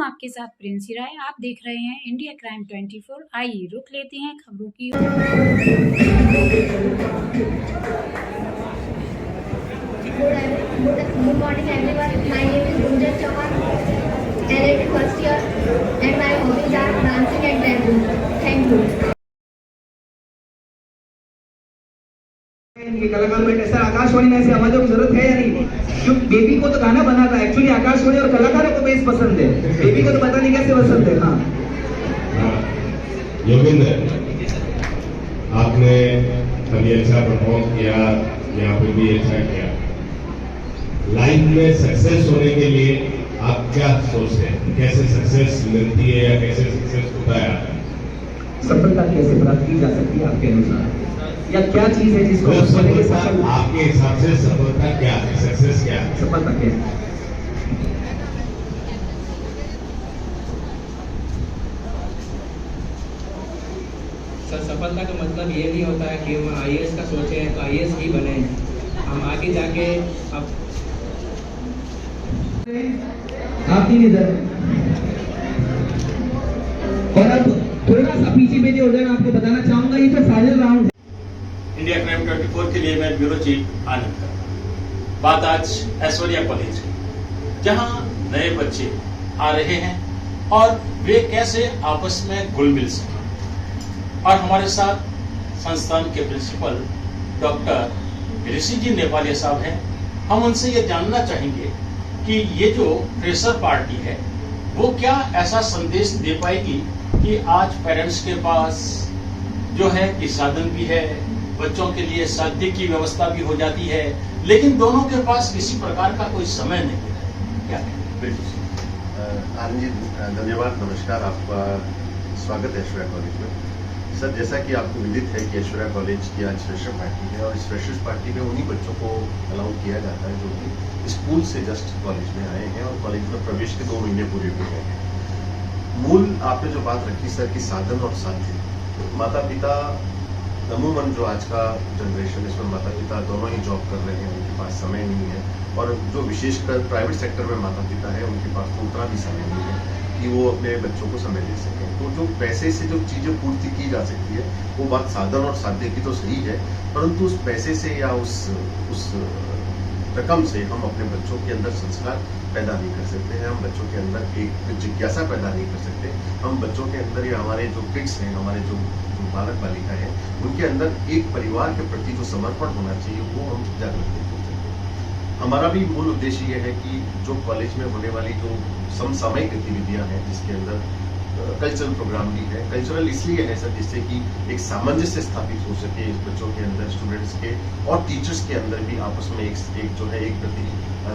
हूँ आपके साथ प्रिंसी राय। आप देख रहे हैं इंडिया क्राइम 24। आइए रुक लेते हैं खबरों की ओर। Good morning everyone. My name is Gunjan Chauhan, LLB first year, and my hobbies are dancing and dancing. Thank you. ये कलाकार बैठे सर, आकाशवाणी में ऐसे आवाजों की जरूरत है या नहीं? जो बेबी को तो गाना बनाता है, एक्चुअली आकाशवाणी और कलाकारों को बेस पसंद है, बेबी को तो पता नहीं कैसे पसंद है। हाँ योगेंद्र, आपने कभी अच्छा परफॉर्म किया, यहाँ पे भी अच्छा किया। लाइफ में सक्सेस होने के लिए आप क्या सोचते हैं? कैसे सक्सेस मिलती है या कैसे सक्सेस होता है? सफलता कैसे प्राप्त की जा सकती है आपके अनुसार, या क्या चीज है जिसको आपके हिसाब से सफलता क्या है? सक्सेस क्या है? सफलता क्या है? सर, सफलता का मतलब ये नहीं होता है कि हम आईएएस का सोचे हैं तो आईएएस ही बने। हम आगे जाके अब आप ही इधर और अब थोड़ा सा पीछे में हो जाए, आपको बताना चाहूंगा ये तो फाइनल राउंड है। इंडिया क्राइम 24 के लिए मैं ब्यूरो चीफ आनंद। बात आज ऐश्वर्या कॉलेज की, जहां नए बच्चे आ रहे हैं और वे कैसे आपस में घुल मिल सके। और हमारे साथ संस्थान के प्रिंसिपल डॉक्टर ऋषि जी नेपालिया साहब हैं। हम उनसे ये जानना चाहेंगे कि ये जो फ्रेशर पार्टी है वो क्या ऐसा संदेश दे पाएगी कि आज पेरेंट्स के पास जो है कि साधन भी है, बच्चों के लिए साध्य की व्यवस्था भी हो जाती है, लेकिन दोनों के पास किसी प्रकार का कोई समय नहीं है। क्या बिल्कुल आनंद जी, धन्यवाद, नमस्कार, आपका स्वागत है ऐश्वर्या कॉलेज में। सर, जैसा कि आपको विदित है कि ऐश्वर्या कॉलेज की आज फ्रेशर पार्टी है और इस फ्रेशर्स पार्टी में उन्हीं बच्चों को अलाउ किया जाता है जो कि स्कूल से जस्ट कॉलेज में आए हैं और कॉलेज में प्रवेश के 2 महीने पूरे हो गए हैं। मूल आपने जो बात रखी सर कि साधन और साध्य, माता पिता अमूमन जो आज का जनरेशन, इसमें माता पिता दोनों ही जॉब कर रहे हैं, उनके पास समय नहीं है। और जो विशेषकर प्राइवेट सेक्टर में माता पिता है उनके पास उतना भी समय नहीं है कि वो अपने बच्चों को समय दे सकें। तो जो पैसे से जो चीजें पूर्ति की जा सकती है वो बात साधन और साध्य की तो सही है, परंतु उस पैसे से या उस रकम से हम अपने बच्चों के अंदर संस्कार पैदा नहीं कर सकते हैं, हम बच्चों के अंदर एक जिज्ञासा पैदा नहीं कर सकते। हम बच्चों के अंदर या हमारे जो किड्स हैं, हमारे जो बालक बालिका है, उनके अंदर एक परिवार के प्रति जो समर्पण होना चाहिए वो हम जागृत नहीं कर सकते। हमारा भी मूल उद्देश्य ये है कि जो कॉलेज में होने वाली जो समसामयिक गतिविधियां हैं, जिसके अंदर कल्चरल प्रोग्राम भी है, कल्चरल इसलिए है सर जिससे कि एक सामंजस्य स्थापित हो सके इस बच्चों के अंदर, स्टूडेंट्स के और टीचर्स के अंदर भी आपस में एक जो है एक प्रति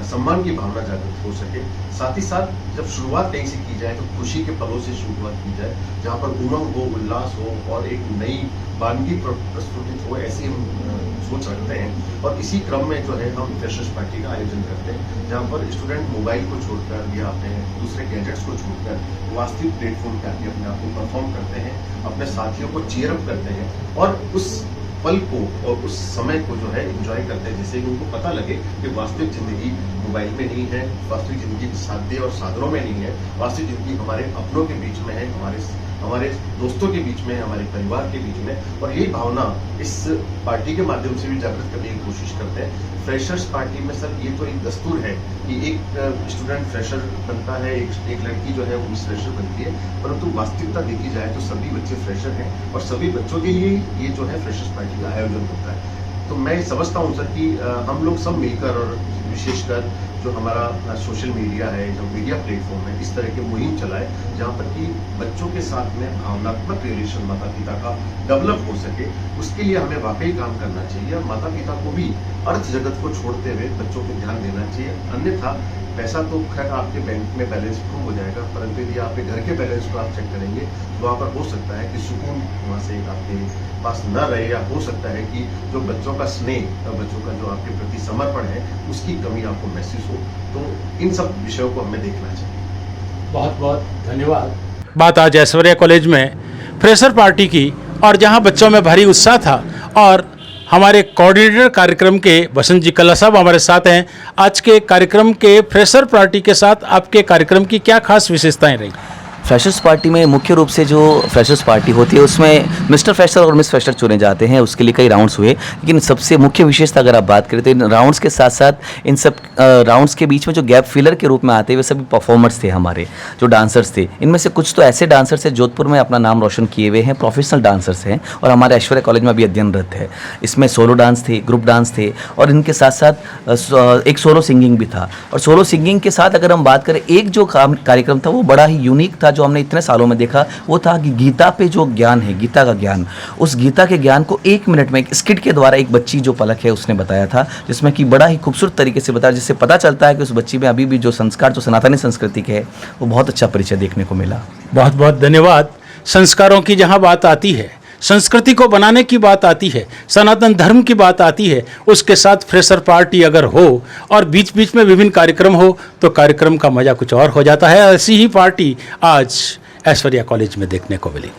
सम्मान की भावना जागृत हो सके। साथ ही साथ जब शुरुआत कहीं से की जाए तो खुशी के पलों से शुरुआत की जाए, जहाँ पर उमंग हो, उल्लास हो और एक नई वानगी प्रस्तुत हो, ऐसी हम सोच रखते हैं। और इसी क्रम में जो है हम फ्रेशर्स पार्टी का आयोजन करते हैं, जहाँ पर स्टूडेंट मोबाइल को छोड़कर या अपने दूसरे गैजेट्स को छोड़कर वास्तविक प्लेटफॉर्म पे आके अपने आप को परफॉर्म करते हैं, अपने साथियों को चीयर अप करते हैं और उस पल को और उस समय को जो है एंजॉय करते हैं, जिससे कि उनको पता लगे कि वास्तविक जिंदगी मोबाइल में नहीं है, वास्तविक जिंदगी साध्य और साधनों में नहीं है, वास्तविक जिंदगी हमारे अपनों के बीच में है, हमारे दोस्तों के बीच में, हमारे परिवार के बीच में। और यही भावना इस पार्टी के माध्यम से भी जागृत करने की कोशिश करते हैं। फ्रेशर्स पार्टी में सर ये तो एक दस्तूर है कि एक स्टूडेंट फ्रेशर बनता है, एक लड़की जो है वो फ्रेशर बनती है, परंतु वास्तविकता देखी जाए तो सभी बच्चे फ्रेशर हैं और सभी बच्चों के लिए ये जो है फ्रेशर्स पार्टी का आयोजन होता है। तो मैं समझता हूँ सर कि हम लोग सब मिलकर और विशेषकर जो हमारा सोशल मीडिया है, जो मीडिया प्लेटफॉर्म है, इस तरह की मुहिम चलाए जहाँ पर कि बच्चों के साथ में भावनात्मक रिलेशन माता पिता का डेवलप हो सके। उसके लिए हमें वाकई काम करना चाहिए और माता पिता को भी अर्थ जगत को छोड़ते हुए बच्चों पे ध्यान देना चाहिए। अन्यथा पैसा तो खैर आपके बैंक में बैलेंस प्रूव हो जाएगा, परंतु यदि आपके घर के बैलेंस को आप चेक करेंगे तो वहाँ पर हो सकता है कि सुकून वहाँ से आपके पास न रहे, या हो सकता है कि जो बच्चों का स्नेह और बच्चों का जो आपके प्रति समर्पण है उसकी कमी आपको महसूस हो। तो इन सब विषयों को हमें देखना चाहिए। बहुत बहुत धन्यवाद। बात आज ऐश्वर्या कॉलेज में फ्रेशर पार्टी की, और जहां बच्चों में भारी उत्साह था और हमारे कोऑर्डिनेटर कार्यक्रम के वसंत जी कल्ला साहब हमारे साथ हैं। आज के कार्यक्रम के फ्रेशर पार्टी के साथ आपके कार्यक्रम की क्या खास विशेषताएं रही? फ्रेशर्स पार्टी में मुख्य रूप से जो फ्रेशर्स पार्टी होती है उसमें मिस्टर फ्रेशर और मिस फ्रेशर चुने जाते हैं। उसके लिए कई राउंड्स हुए, लेकिन सबसे मुख्य विशेषता अगर आप बात करें तो इन राउंड्स के साथ साथ इन सब राउंड्स के बीच में जो गैप फिलर के रूप में आते हुए सभी परफॉर्मर्स थे, हमारे जो डांसर्स थे। इनमें से कुछ तो ऐसे डांसर्स हैं जोधपुर में अपना नाम रोशन किए हुए हैं, प्रोफेशनल डांसर्स हैं और हमारे ऐश्वर्या कॉलेज में भी अध्ययनरत है। इसमें सोलो डांस थे, ग्रुप डांस थे और इनके साथ साथ एक सोलो सिंगिंग भी था। और सोलो सिंगिंग के साथ अगर हम बात करें, एक जो कार्यक्रम था वो बड़ा ही यूनिक था जो हमने इतने सालों में देखा, वो था कि गीता पे जो ज्ञान है, गीता का ज्ञान, उस गीता के ज्ञान को 1 मिनट में एक स्किट के द्वारा एक बच्ची जो पलक है उसने बताया था, जिसमें कि बड़ा ही खूबसूरत तरीके से बताया, जिससे पता चलता है कि उस बच्ची में अभी भी जो संस्कार जो सनातनी संस्कृति के है वो बहुत अच्छा परिचय देखने को मिला। बहुत बहुत धन्यवाद। संस्कारों की जहाँ बात आती है, संस्कृति को बनाने की बात आती है, सनातन धर्म की बात आती है, उसके साथ फ्रेशर पार्टी अगर हो और बीच बीच में विभिन्न कार्यक्रम हो तो कार्यक्रम का मजा कुछ और हो जाता है। ऐसी ही पार्टी आज ऐश्वर्या कॉलेज में देखने को मिली।